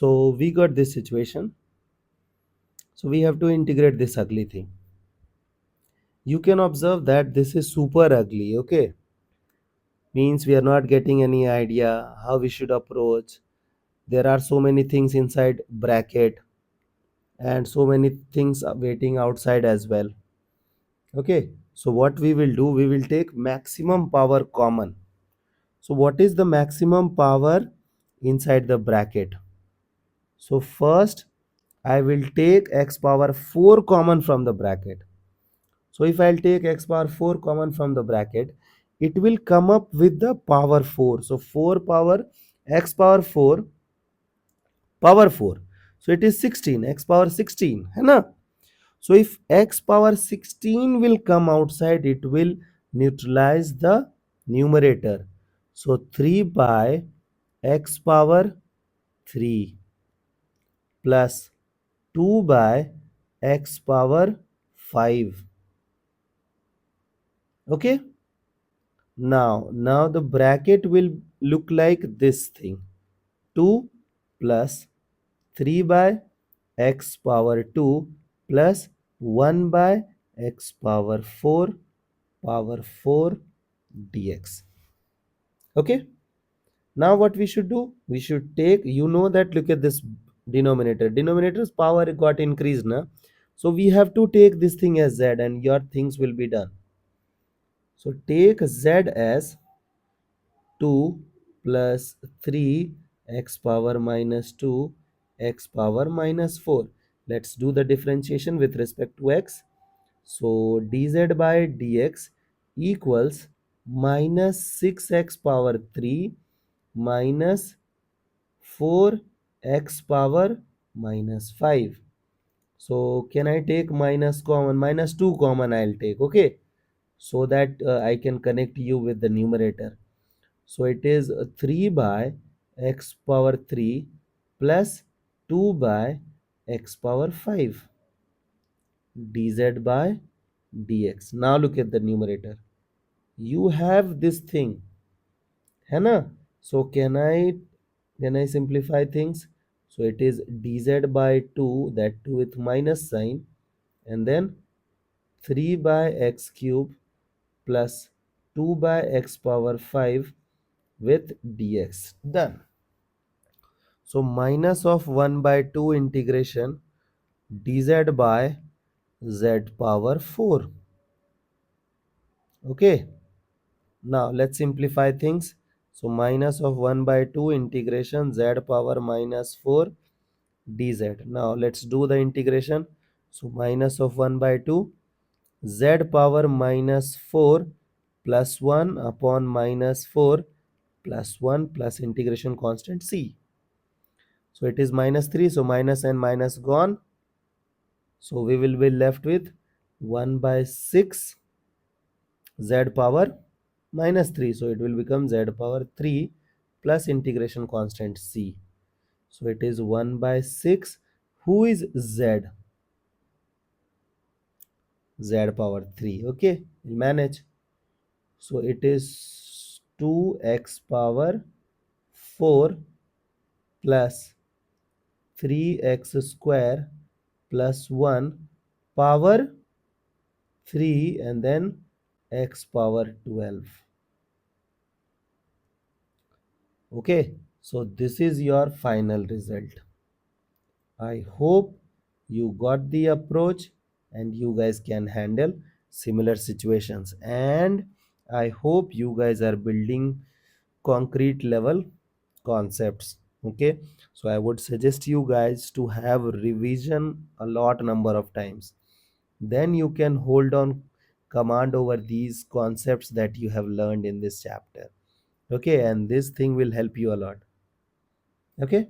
So we got this situation. So we have to integrate this ugly thing. You can observe that this is super ugly, okay? Means we are not getting any idea how we should approach. There are so many things inside bracket and so many things are waiting outside as well. Okay, so what we will do, we will take maximum power common. So what is the maximum power inside the bracket? So first I will take x power 4 common from the bracket. So if I'll take x power 4 common from the bracket, it will come up with the power 4. So 4 power x power 4 power 4. So it is 16, x power 16. है ना? So if x power 16 will come outside, it will neutralize the numerator. So 3 by x power 3 plus 2 by x power 5. Okay. Now the bracket will look like this thing. 2 plus 3 by x power 2 plus 1 by x power 4 dx. Okay. Now what we should do? We should take, you know that, look at this denominator. Denominator's power got increased now. So we have to take this thing as z and your things will be done. So take z as 2 plus 3 x power minus 2 x power minus 4. Let's do the differentiation with respect to x. So dz by dx equals minus 6x power 3 minus 4x power minus 5. So can I take minus common? Minus 2 common I'll take, okay? So that I can connect you with the numerator. So it is 3 by x power 3 plus 2 by x power 5 dz by dx. Now look at the numerator. You have this thing, है ना? So can I simplify things? So it is dz by 2, that 2 with minus sign, and then 3 by x cube plus 2 by x power 5 with dx. Done. So minus of 1 by 2 integration dz by z power 4. Okay. Now let's simplify things. So minus of 1 by 2 integration z power minus 4 dz. Now let's do the integration. So minus of 1 by 2 z power minus 4 plus 1 upon minus 4 plus 1 plus integration constant c. So it is minus 3. So minus and minus gone. So we will be left with 1 by 6 z power minus 3. So it will become z power 3 plus integration constant c. So it is 1 by 6. Who is z? Z power 3. Okay, we'll manage. So it is 2x power 4 plus 3x square plus 1 power 3 and then x power 12. Okay, so this is your final result. I hope you got the approach and you guys can handle similar situations, and I hope you guys are building concrete level concepts. Okay, so I would suggest you guys to have revision a lot number of times, then you can hold on command over these concepts that you have learned in this chapter. Okay, and this thing will help you a lot. Okay.